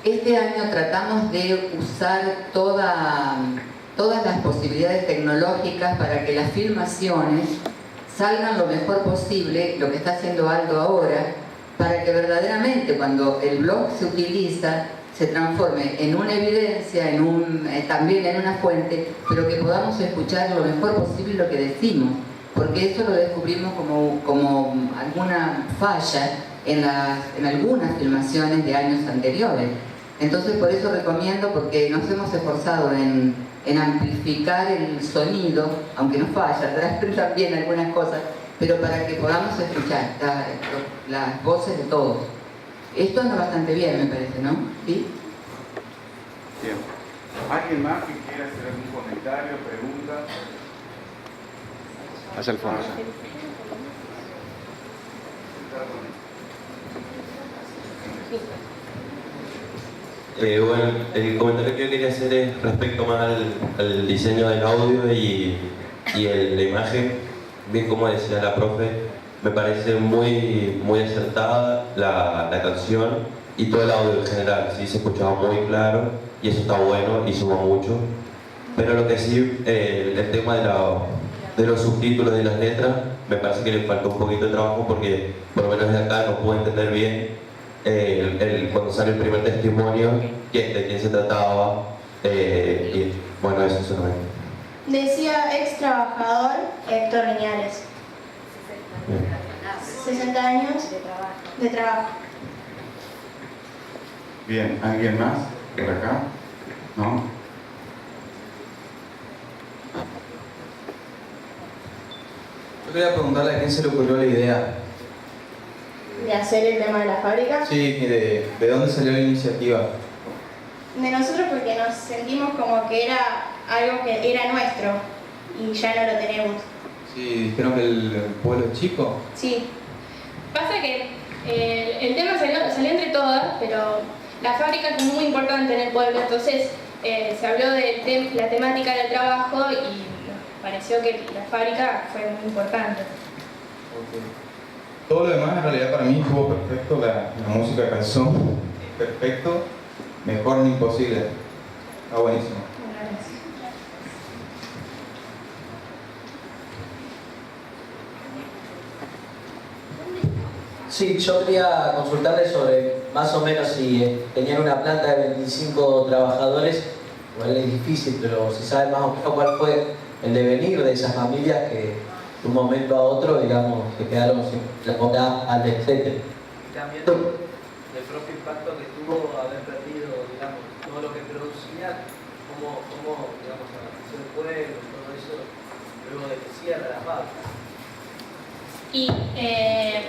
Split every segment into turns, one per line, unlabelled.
Este año tratamos de usar todas las posibilidades tecnológicas para que las filmaciones salgan lo mejor posible, lo que está haciendo Aldo ahora, para que verdaderamente cuando el blog se utiliza, se transforme en una evidencia, también en una fuente, pero que podamos escuchar lo mejor posible lo que decimos, porque eso lo descubrimos como alguna falla en algunas filmaciones de años anteriores. Entonces por eso recomiendo, porque nos hemos esforzado en amplificar el sonido, aunque nos falla atrás también algunas cosas, pero para que podamos escuchar las voces de todos. Esto anda bastante bien, me parece, ¿no? ¿Sí?
Bien. ¿Alguien más que quiera hacer algún comentario, pregunta? Hacia el fondo.
Bueno, el comentario que yo quería hacer es respecto más al diseño del audio y la imagen. Bien, como decía la profe, me parece muy acertada la canción y todo el audio en general. Sí, se escuchaba muy claro y eso está bueno y suma mucho. Pero lo que sí, el tema de los subtítulos y las letras, me parece que le faltó un poquito de trabajo porque por lo menos de acá no pude entender bien cuando sale el primer testimonio de quién se trataba, y bueno, eso se lo ve.
Decía ex trabajador Héctor Viñales. 60 años de trabajo.
Bien, ¿alguien más por acá? ¿No?
Yo quería preguntarle a quién se le ocurrió la idea.
¿De hacer el tema de la fábrica?
Sí, ¿de dónde salió la iniciativa?
De nosotros, porque nos sentimos como que era algo que era nuestro y ya no lo tenemos.
Sí, dijeron que el pueblo es chico.
Sí.
Pasa que el tema salió entre todas, pero la fábrica es muy importante en el pueblo, entonces se habló de la temática del trabajo y nos pareció que la fábrica fue muy importante.
Okay. Todo lo demás en realidad para mí estuvo perfecto, la música calzó perfecto, mejor ni imposible. Está buenísimo.
Sí, yo quería consultarle sobre más o menos si tenían una planta de 25 trabajadores, igual es difícil, pero si saben más o menos cuál fue el devenir de esas familias que de un momento a otro, digamos, se quedaron sin la comida al etcétera. Y también el propio impacto que tuvo haber perdido, digamos, todo lo que producía, cómo digamos, avanzó el pueblo, todo eso, luego de que cierra la fábrica.
Y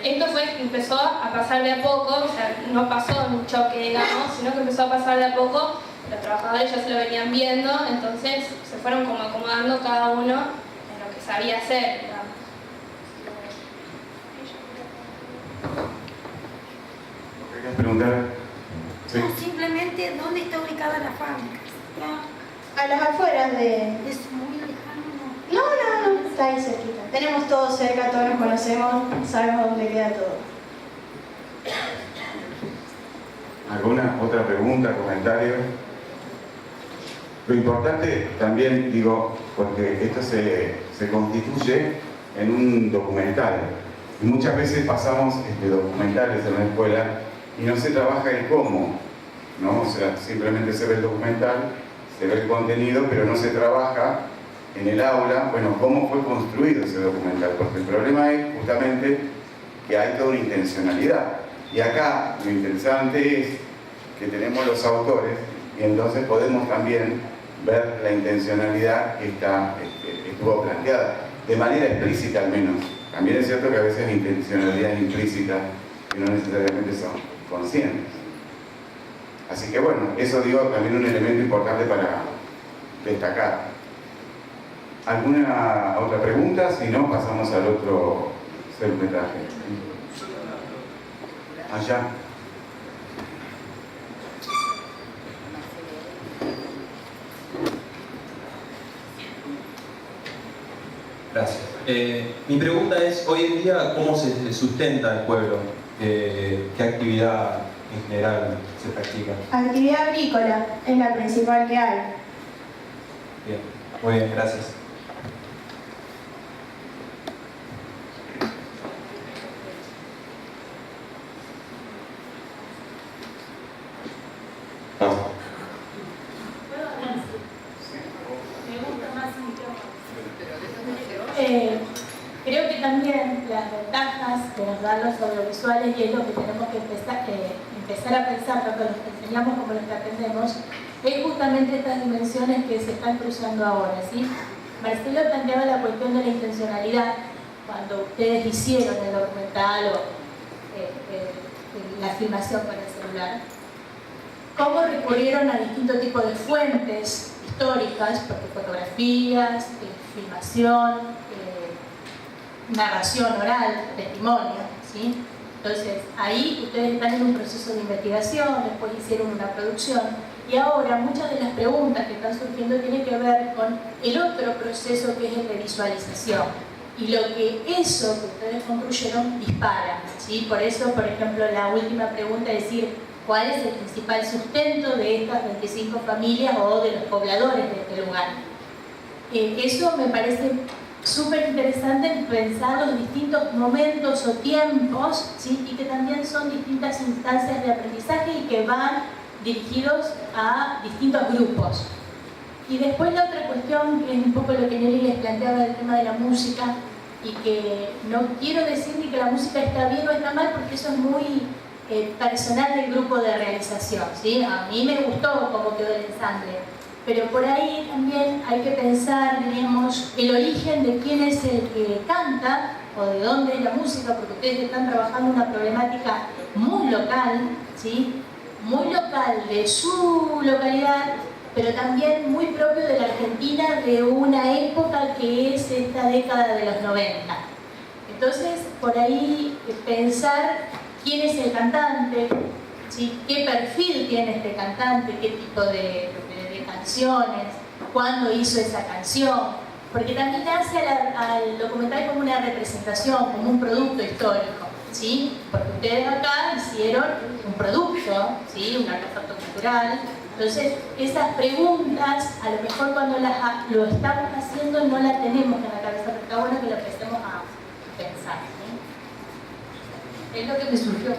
esto empezó a pasar de a poco, o sea, no pasó en un choque, digamos, sino que empezó a pasar de a poco, los trabajadores ya se lo venían viendo, entonces se fueron como acomodando cada uno en lo que sabía hacer, digamos.
¿Querías preguntar? Sí.
No, simplemente dónde está ubicada la fábrica.
A las afueras de...
Es muy lejano, ¿no?
No, está ahí cerquita. Tenemos todo cerca, todos nos conocemos, sabemos dónde queda todo.
¿Alguna otra pregunta, comentario? Lo importante también, digo, porque esto se constituye en un documental. Y muchas veces pasamos documentales en la escuela y no se trabaja el cómo, ¿no? O sea, simplemente se ve el documental, se ve el contenido, pero no se trabaja en el aula, bueno, cómo fue construido ese documental, porque el problema es justamente que hay toda una intencionalidad. Y acá lo interesante es que tenemos los autores y entonces podemos también ver la intencionalidad que estuvo planteada, de manera explícita al menos. También es cierto que a veces la intencionalidad es implícita y no necesariamente son conscientes. Así que bueno, eso digo también un elemento importante para destacar. ¿Alguna otra pregunta? Si no, pasamos al otro cortometraje. Allá.
Gracias. Mi pregunta es, hoy en día, ¿cómo se sustenta el pueblo? ¿Qué actividad en general se practica?
Actividad agrícola es la principal que hay.
Bien, muy bien, gracias.
Creo que también las ventajas que nos dan los audiovisuales, y es lo que tenemos que empezar a pensar, tanto los que enseñamos como los que aprendemos, es justamente estas dimensiones que se están cruzando ahora, ¿sí? Marcelo planteaba la cuestión de la intencionalidad cuando ustedes hicieron el documental o la filmación con el celular. Cómo recurrieron a distintos tipos de fuentes históricas, porque fotografías, filmación, narración oral, testimonio, ¿sí? Entonces, ahí ustedes están en un proceso de investigación, después hicieron una producción, y ahora muchas de las preguntas que están surgiendo tienen que ver con el otro proceso que es el de visualización, y lo que eso que ustedes construyeron dispara, ¿sí? Por eso, por ejemplo, la última pregunta es decir, ¿cuál es el principal sustento de estas 25 familias o de los pobladores de este lugar? Eso me parece súper interesante pensar los distintos momentos o tiempos, ¿sí? Y que también son distintas instancias de aprendizaje y que van dirigidos a distintos grupos. Y después la otra cuestión, que es un poco lo que Nelly les planteaba del tema de la música, y que no quiero decir ni que la música está bien o está mal, porque eso es muy personal del grupo de realización, ¿sí? A mí me gustó cómo quedó el ensamble, pero por ahí también hay que pensar, digamos, el origen de quién es el que canta o de dónde es la música, porque ustedes están trabajando una problemática muy local, ¿sí? Muy local de su localidad, pero también muy propio de la Argentina de una época que es esta década de los 90. Entonces, por ahí pensar quién es el cantante, ¿sí? Qué perfil tiene este cantante, qué tipo de canciones, cuándo hizo esa canción, porque también hace al documental como una representación, como un producto histórico, ¿sí? Porque ustedes acá hicieron un producto, ¿sí? Un artefacto cultural. Entonces, esas preguntas, a lo mejor cuando lo estamos haciendo no las tenemos en la cabeza, pero está bueno que lo empecemos a pensar, ¿sí? Es lo que me surgió.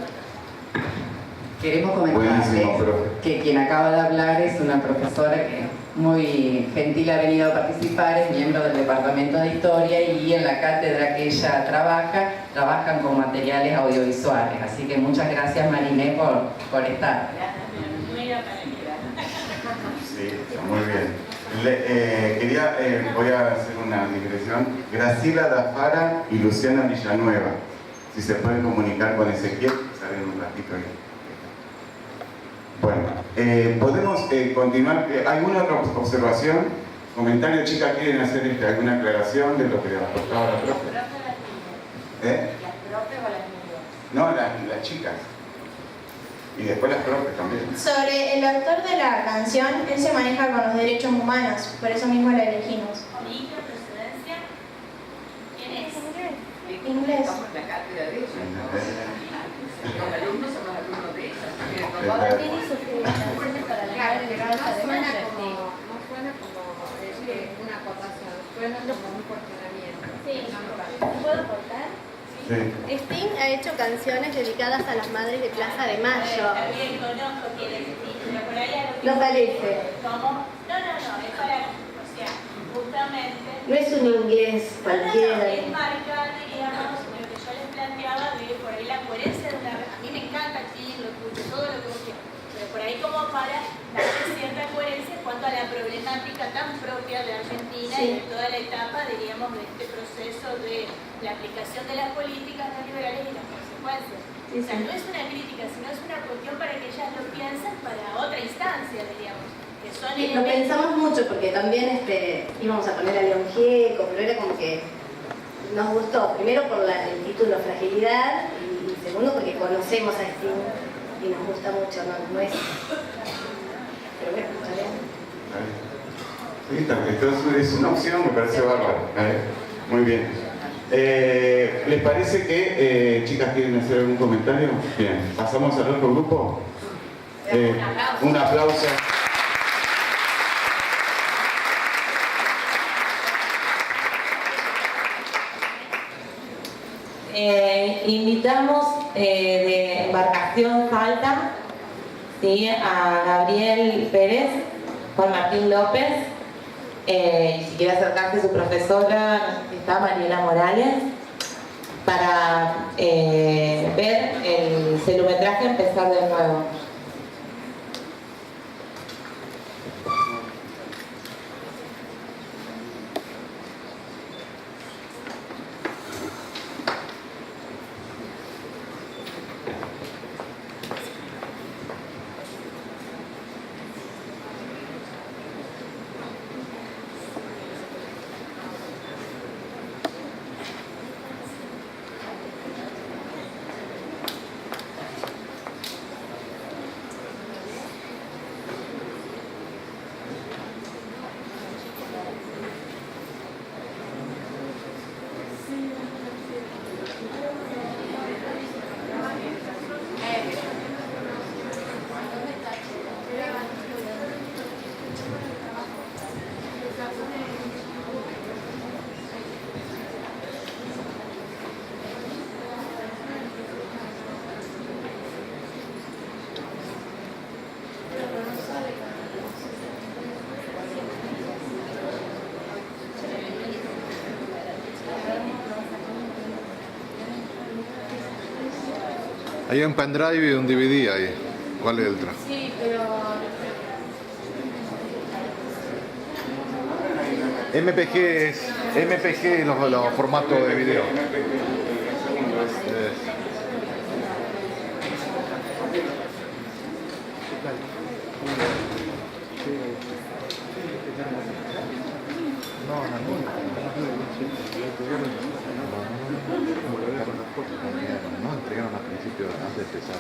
Queremos comentarles
Buenísimo, profe.
que quien acaba de hablar es una profesora que muy gentil ha venido a participar, es miembro del Departamento de Historia y en la cátedra que ella trabajan con materiales audiovisuales. Así que muchas gracias, Mariné, por estar.
Sí, muy bien. Voy a hacer una digresión. Graciela Dafara y Luciana Villanueva. Si se pueden comunicar con Ezequiel, salen un ratito ahí. Bueno, podemos continuar. ¿Alguna otra observación? ¿Comentario, chicas? ¿Quieren hacer alguna aclaración de lo que aportaba la profe? ¿Eh?
¿Las profes o las niñas?
No, las chicas. Y después las profes también.
Sobre el autor de la canción, él se maneja con los derechos humanos, por eso mismo la elegimos.
¿Origen, procedencia? ¿Quién es?
Inglés.
Estamos en la cátedra de ellos, ¿no? Los alumnos somos alumnos de ellos.
Ahora tiene sus canciones para lograr el grado de
No suena como una acotación, suena como un cuestionamiento.
Sí, ¿puedo aportar?
Sí.
Sting ha hecho canciones dedicadas a las madres de Plaza de Mayo.
También conozco quién es Sting, pero por ahí a lo que
No parece.
¿Cómo? No, es para, o sea, justamente...
No es un inglés cualquiera.
Es marcar, digamos, lo que yo les planteaba de por ahí la coherencia de una... A mí me encanta Sting, lo escucho, todo lo que vos quieras, pero por ahí como para darle cierta coherencia en cuanto a la problemática tan propia de Argentina y de toda la etapa, diríamos, de este proceso de la aplicación de las políticas neoliberales y las consecuencias. O sea, no es una crítica, sino es una cuestión para que ellas lo piensen para otra instancia, diríamos. Que son
Lo pensamos mucho porque también íbamos a poner a León Gieco, pero era como que nos gustó, primero por el título Fragilidad y segundo porque conocemos a Sting y nos gusta mucho, no es... Pero bueno, está bien.
Sí, esto es una opción, me parece bárbaro. Muy bien. ¿Les parece que, chicas, quieren hacer algún comentario? Bien, pasamos al otro grupo. Un aplauso.
Invitamos de Embarcación Salta, ¿sí?, a Gabriel Pérez, Juan Martín López, y si quiere acercarse a su profesora, está Mariela Morales, para ver el celumetraje Empezar de Nuevo.
Hay un pendrive y un DVD ahí. ¿Cuál es el traje?
Sí, pero...
MPG los formatos de video. No entregaron al principio, antes de empezar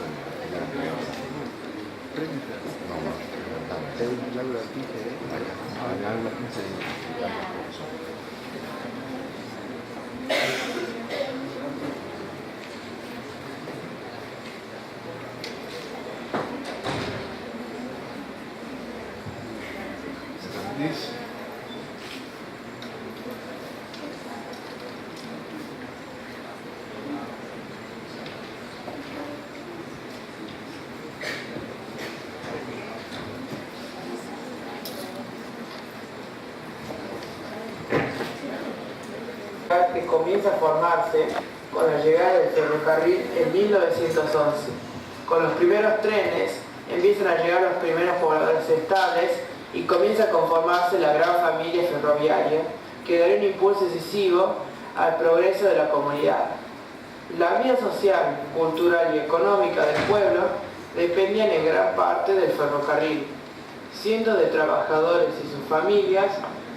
que comienza a formarse con la llegada del ferrocarril en 1911. Con los primeros trenes empiezan a llegar los primeros pobladores estables y comienza a conformarse la gran familia ferroviaria que dará un impulso decisivo al progreso de la comunidad. La vida social, cultural y económica del pueblo dependían en gran parte del ferrocarril. Cientos de trabajadores y sus familias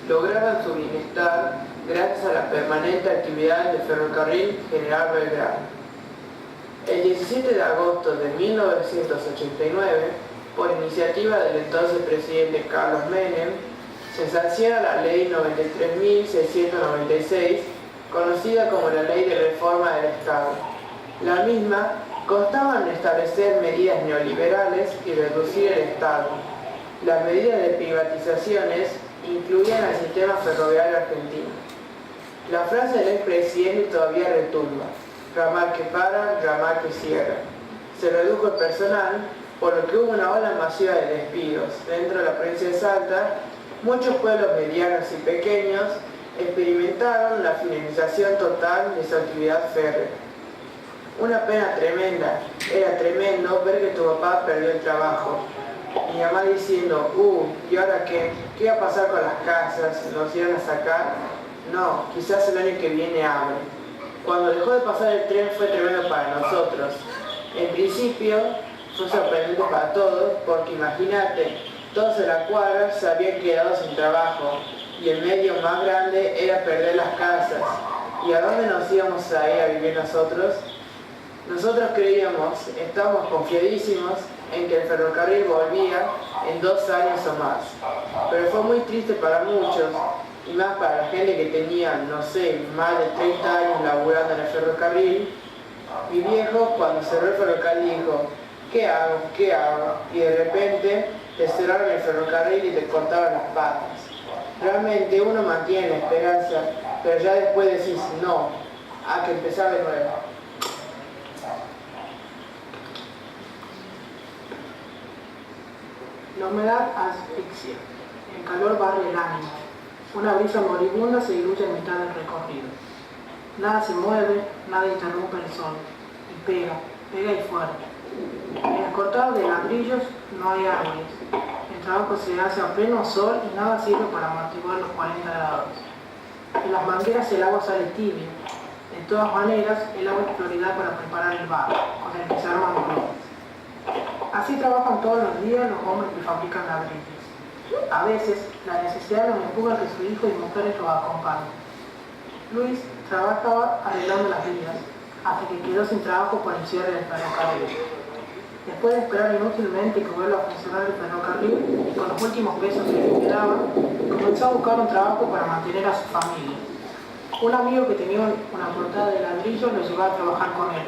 lograban su bienestar gracias a la permanente actividad del ferrocarril General Belgrano. El 17 de agosto de 1989, por iniciativa del entonces presidente Carlos Menem, se sanciona la Ley 93.696, conocida como la Ley de Reforma del Estado. La misma constaba en establecer medidas neoliberales y reducir el Estado. Las medidas de privatizaciones incluían al sistema ferroviario argentino. La frase del expresidente todavía retumba: ramal que para, ramal que cierra. Se redujo el personal, por lo que hubo una ola masiva de despidos. Dentro de la provincia de Salta, muchos pueblos medianos y pequeños experimentaron la finalización total de su actividad férrea. Una pena tremenda. Era tremendo ver que tu papá perdió el trabajo. Mi mamá diciendo: ¿y ahora qué? ¿Qué va a pasar con las casas? ¿Nos iban a sacar? No, quizás el año que viene hambre. Cuando dejó de pasar el tren fue tremendo para nosotros. En principio fue sorprendente para todos, porque imagínate, todos en la cuadra se habían quedado sin trabajo y el medio más grande era perder las casas. ¿Y a dónde nos íbamos a ir a vivir nosotros? Nosotros creíamos, estábamos confiadísimos en que el ferrocarril volvía en 2 años o más. Pero fue muy triste para muchos, y más para la gente que tenía, no sé, más de 30 años laburando en el ferrocarril. Mi viejo, cuando cerró el ferrocarril, dijo: ¿qué hago? ¿Qué hago? Y de repente te cerraron el ferrocarril y te cortaban las patas. Realmente uno mantiene la esperanza, pero ya después decís: no, hay que empezar de nuevo. La humedad asfixia, el calor barre el ánimo. Una brisa moribunda se diluye en mitad del recorrido. Nada se mueve, nada interrumpe el sol. Y pega y fuerte. En el cortado de ladrillos no hay árboles. El trabajo se hace a pleno sol y nada sirve para amortiguar los 40 grados. En las mangueras el agua sale tibia. De todas maneras, el agua es prioridad para preparar el barro, con el que se arman los bloques. Así trabajan todos los días los hombres que fabrican ladrillos. A veces, la necesidad los empuja a que sus hijos y mujeres los acompañen. Luis trabajaba arreglando las vías, hasta que quedó sin trabajo por el cierre del ferrocarril. Después de esperar inútilmente que vuelva a funcionar el ferrocarril, con los últimos pesos que le quedaban, comenzó a buscar un trabajo para mantener a su familia. Un amigo que tenía una portada de ladrillos lo llevó a trabajar con él.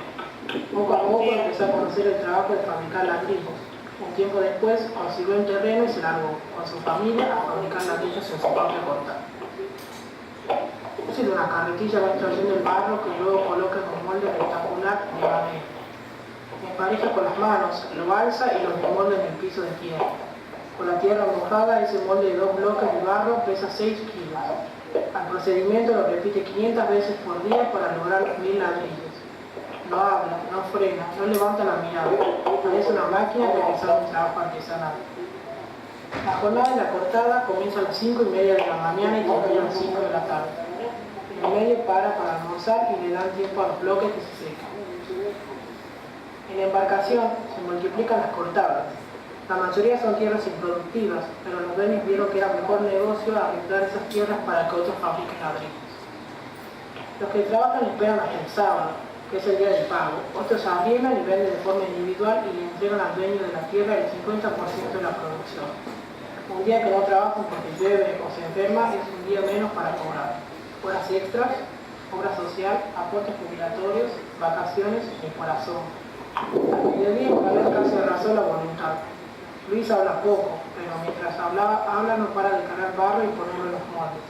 Poco a poco empezó a conocer el trabajo de fabricar ladrillos. Un tiempo después consiguió un terreno y se largó con su familia a fabricar ladrillos en su propia portada. De una carretilla va extrayendo el barro que luego coloca en un molde rectangular de madera. Empareja con las manos, lo alza y lo desmolda en el piso de tierra. Con la tierra mojada, ese molde de 2 bloques de barro pesa 6 kilos. Al procedimiento lo repite 500 veces por día para lograr los 1000 ladrillos. No habla, no frena, no levanta la mirada. Parece una máquina realizando un trabajo artesanal. La jornada de la cortada comienza a las 5:30 de la mañana y termina a las 5 de la tarde. En el medio para almorzar y le dan tiempo a los bloques que se secan. En la embarcación se multiplican las cortadas. La mayoría son tierras improductivas, pero los dueños vieron que era mejor negocio arrendar esas tierras para que otros fabriquen ladrillos. Los que trabajan esperan hasta el sábado, que es el día del pago. Otros arriendan y venden de forma individual y le entregan al dueño de la tierra el 50% de la producción. Un día que no trabajan porque llueve o se enferma es un día menos para cobrar. Horas extras, obra social, aportes jubilatorios, vacaciones y corazón. Al mediodía una vez casi arrasó la voluntad. Luis habla poco, pero mientras habla no para de cargar barro y ponerlo en los moldes.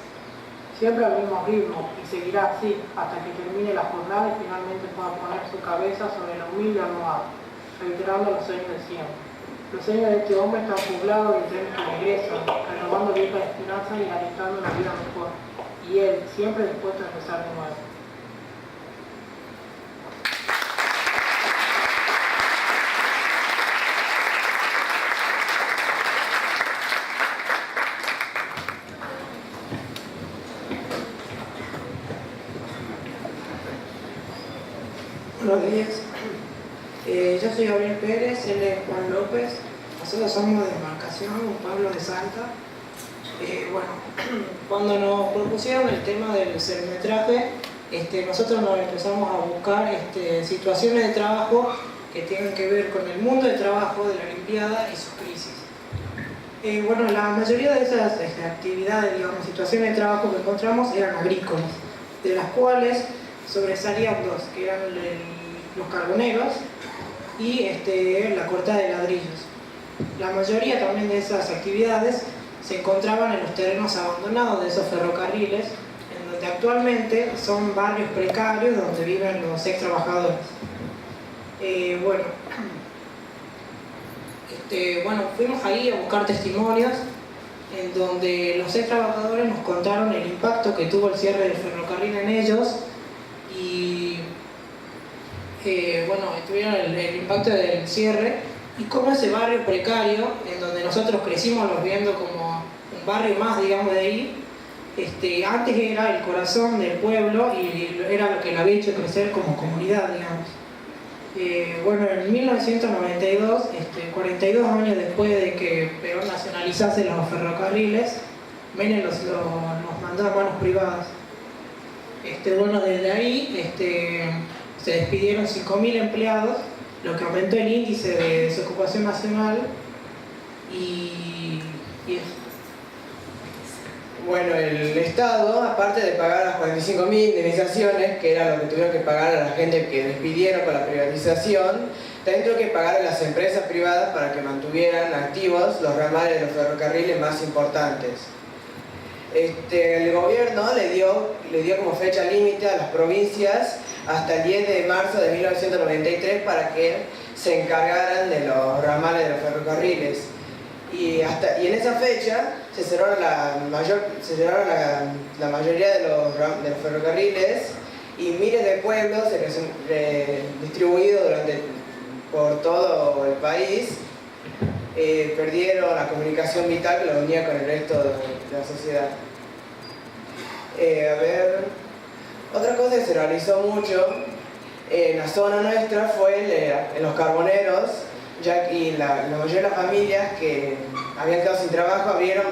Siempre al mismo ritmo y seguirá así hasta que termine la jornada y finalmente pueda poner su cabeza sobre la humilde almohada, reiterando los sueños de siempre. Los sueños de este hombre están poblados de trenes que regresan, renovando viejas esperanzas y alentando una vida mejor. Y él, siempre dispuesto a empezar de nuevo.
Buenos días. Yo soy Gabriel Pérez, él es Juan López. Nosotros somos de embarcación, un pueblo de Salta. Cuando nos propusieron el tema del centimetraje, nosotros nos empezamos a buscar situaciones de trabajo que tienen que ver con el mundo de trabajo de la Olimpiada y sus crisis. La mayoría de esas actividades, situaciones de trabajo que encontramos eran agrícolas, de las cuales sobresalían 2, que eran los carboneros y la cortada de ladrillos. La mayoría también de esas actividades se encontraban en los terrenos abandonados de esos ferrocarriles, en donde actualmente son barrios precarios donde viven los ex trabajadores. Fuimos ahí a buscar testimonios en donde los ex trabajadores nos contaron el impacto que tuvo el cierre del ferrocarril en ellos y tuvieron el impacto del cierre y cómo ese barrio precario, en donde nosotros crecimos los viendo como un barrio más, digamos, de ahí, antes era el corazón del pueblo y era lo que lo había hecho crecer como comunidad, digamos. En 1992, 42 años después de que Perón nacionalizase los ferrocarriles, Menem los mandó a manos privadas. Desde ahí se despidieron 5.000 empleados, lo que aumentó el índice de desocupación nacional y eso.
Bueno, el Estado, aparte de pagar las 45.000 indemnizaciones, que era lo que tuvieron que pagar a la gente que despidieron con la privatización, también tuvo que pagar a las empresas privadas para que mantuvieran activos los ramales de los ferrocarriles más importantes. El gobierno le dio como fecha límite a las provincias hasta el 10 de marzo de 1993 para que se encargaran de los ramales de los ferrocarriles. Y en esa fecha se cerraron la mayoría de los ferrocarriles y miles de pueblos distribuidos por todo el país perdieron la comunicación vital que los unía con el resto de la sociedad. Otra cosa que se realizó mucho en la zona nuestra fue en los carboneros, ya que la mayoría de las familias que habían quedado sin trabajo abrieron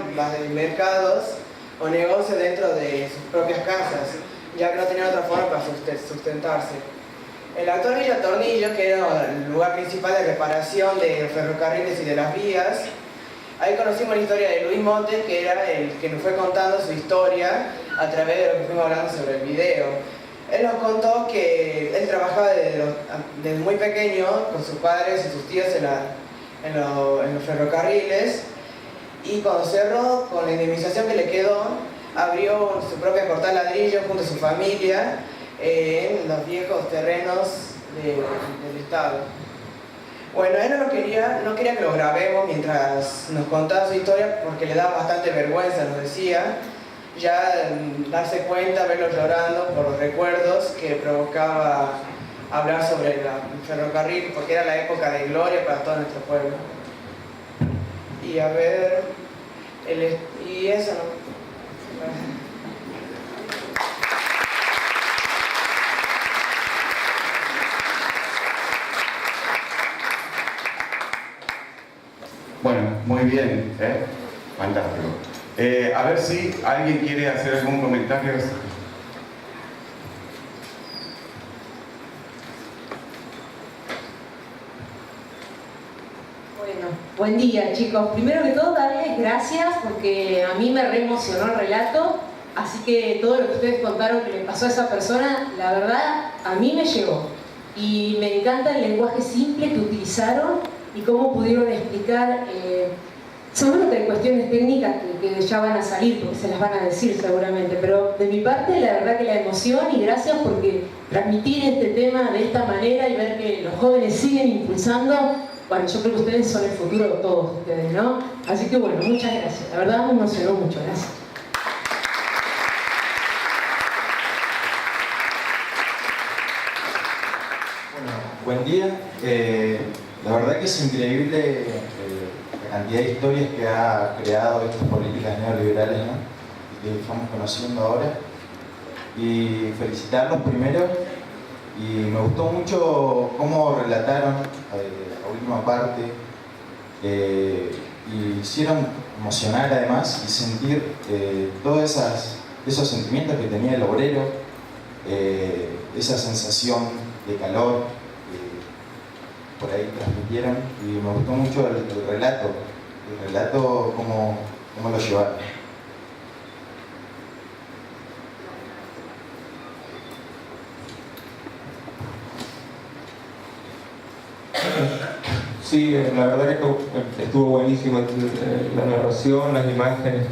mercados o negocios dentro de sus propias casas, ya que no tenían otra forma para sustentarse. En la actual Villa Tornillo, que era el lugar principal de reparación de los ferrocarriles y de las vías, ahí conocimos la historia de Luis Montes, que era el que nos fue contando su historia a través de lo que fuimos hablando sobre el video. Él nos contó que él trabajaba desde muy pequeño con sus padres y sus tíos en los ferrocarriles, y cuando cerró, con la indemnización que le quedó, abrió su propia cortada de ladrillo junto a su familia en los viejos terrenos del Estado. Bueno, él no quería que lo grabemos mientras nos contaba su historia porque le daba bastante vergüenza, nos decía, ya darse cuenta, verlo llorando por los recuerdos que provocaba hablar sobre el ferrocarril, porque era la época de gloria para todo nuestro pueblo. Y y eso, ¿no?
Bueno, muy bien, fantástico. A ver si alguien quiere hacer algún comentario.
Bueno, buen día, chicos. Primero que todo, darles gracias porque a mí me reemocionó el relato, así que todo lo que ustedes contaron que le pasó a esa persona, la verdad, a mí me llegó. Y me encanta el lenguaje simple que utilizaron y cómo pudieron explicar. Seguro que hay cuestiones técnicas que ya van a salir, porque se las van a decir seguramente, pero de mi parte la verdad que la emoción, y gracias porque transmitir este tema de esta manera y ver que los jóvenes siguen impulsando, bueno, yo creo que ustedes son el futuro de todos ustedes, ¿no? Así que bueno, muchas gracias, la verdad me emocionó mucho, gracias.
Bueno, buen día. La verdad que es increíble la cantidad de historias que ha creado estas políticas neoliberales, ¿no? Que estamos conociendo ahora. Y felicitarlos primero. Y me gustó mucho cómo relataron la última parte. Y hicieron emocionar además y sentir todos esos sentimientos que tenía el obrero, esa sensación de calor. Por ahí transmitieron, y me gustó mucho el relato cómo lo llevaron.
Sí, la verdad que estuvo buenísimo la narración, las imágenes.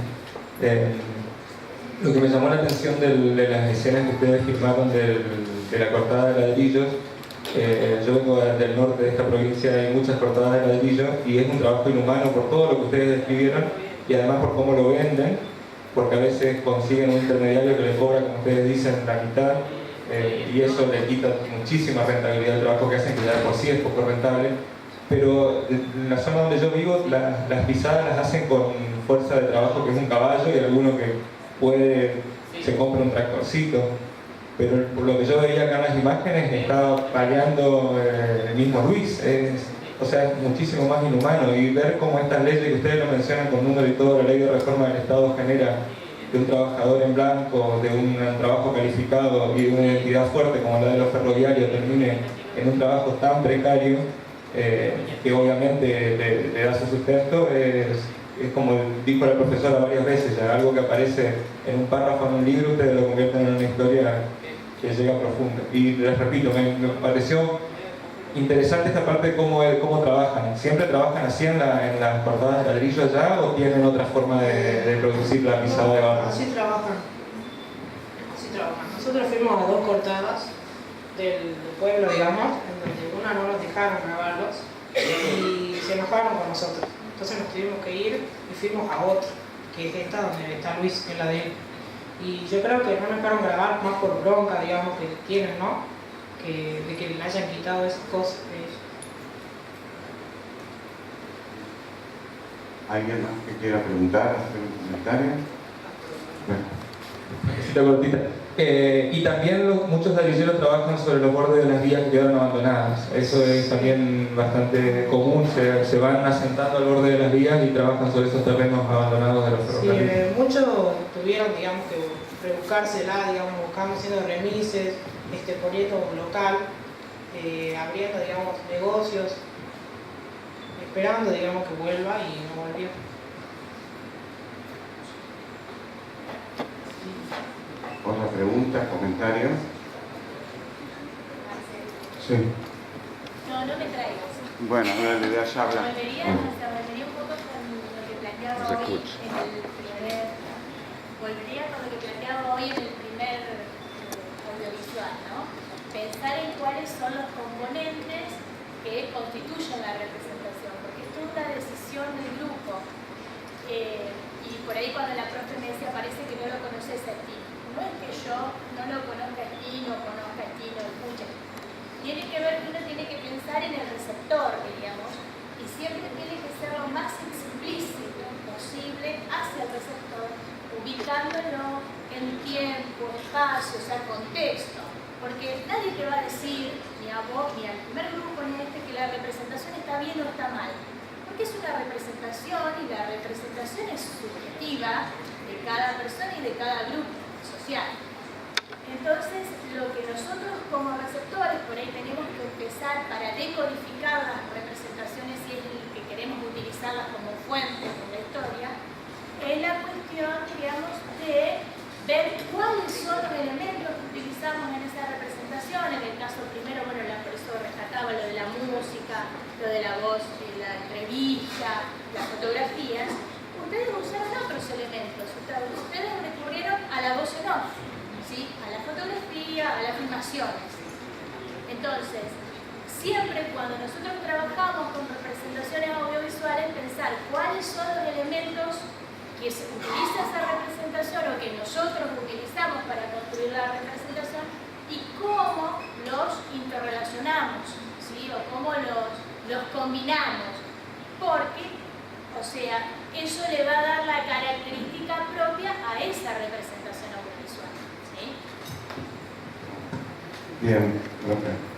Lo que me llamó la atención de las escenas que ustedes filmaron de la cortada de ladrillos. Yo vengo del norte de esta provincia, hay muchas cortadas de ladrillos y es un trabajo inhumano por todo lo que ustedes describieron y además por cómo lo venden, porque a veces consiguen un intermediario que les cobra, como ustedes dicen, la mitad, y eso le quita muchísima rentabilidad al trabajo que hacen, que ya de por sí es poco rentable. Pero en la zona donde yo vivo, las pisadas las hacen con fuerza de trabajo, que es un caballo, y alguno que se compra un tractorcito. Pero por lo que yo veía acá en las imágenes, estaba peleando el mismo Luis. O sea, es muchísimo más inhumano. Y ver cómo estas leyes que ustedes lo mencionan con número y todo, la ley de reforma del Estado genera de un trabajador en blanco, de un trabajo calificado y de una identidad fuerte como la de los ferroviarios, termine en un trabajo tan precario que obviamente le da su sustento, es como dijo la profesora varias veces, ya algo que aparece en un párrafo en un libro, ustedes lo convierten en una historia que llega profunda. Y les repito, me pareció interesante esta parte de cómo trabajan. ¿Siempre trabajan así en las portadas de ladrillo ya o tienen otra forma de producir la pisada de barro?
Así trabajan. Así trabajan. Nosotros fuimos a 2 cortadas del pueblo, digamos, en donde una no nos dejaron grabarlos y se enojaron con nosotros. Entonces nos tuvimos que ir y fuimos a otra, que es esta donde está Luis, que es la de él. Y yo creo que no nos dejaron grabar más por bronca, digamos, que tienen, ¿no? De que le hayan quitado esas cosas de ellos.
¿Alguien más que quiera preguntar, hacer un comentario? Bueno.
Cortita. Y también muchos ladrilleros trabajan sobre los bordes de las vías que quedaron abandonadas. Eso es también bastante común, se van asentando al borde de las vías y trabajan sobre esos terrenos abandonados de los ferrocarriles.
Sí, muchos tuvieron, digamos, que rebuscársela, digamos, buscando, haciendo remises, poniendo un local, abriendo, digamos, negocios, esperando, digamos, que vuelva y no volvió.
¿Otras preguntas, comentarios? Sí.
No me traigas.
Bueno, la idea ya habla.
Volvería un poco con lo que planteaba hoy en el primer... Volvería con lo que planteaba hoy en el primer audiovisual, ¿no? Pensar en cuáles son los componentes que constituyen la representación, porque esto es una decisión del grupo. Y por ahí cuando la profe me decía, parece que no lo conoces a ti. No es que yo no lo conozca a ti, no conozca a ti, no escuche. Tiene que ver que uno tiene que pensar en el receptor, diríamos, y siempre tiene que ser lo más explícito posible hacia el receptor, ubicándolo en tiempo, espacio, o sea, contexto. Porque nadie te va a decir, ni a vos, ni al primer grupo, ni a que la representación está bien o está mal. Porque es una representación y la representación es subjetiva de cada persona y de cada grupo social. Entonces, lo que nosotros como receptores por ahí tenemos que empezar para decodificar las representaciones, si es el que queremos utilizarlas como fuente de la historia, es la cuestión, digamos, de ver cuáles son los elementos que utilizamos en esa representación. En el caso primero, bueno, la profesora rescataba lo de la música, lo de la voz, la entrevista, las fotografías. Ustedes usaron otros elementos, ustedes recurrieron a la voz en off, ¿sí? A la fotografía, a las filmaciones. Entonces, siempre cuando nosotros trabajamos con representaciones audiovisuales, pensar cuáles son los elementos que se utiliza esa representación o que nosotros utilizamos para construir la representación y cómo los interrelacionamos, ¿sí? O cómo los combinamos, porque, o sea, eso le va a dar la característica propia a esa representación audiovisual, ¿sí?
Bien, profe.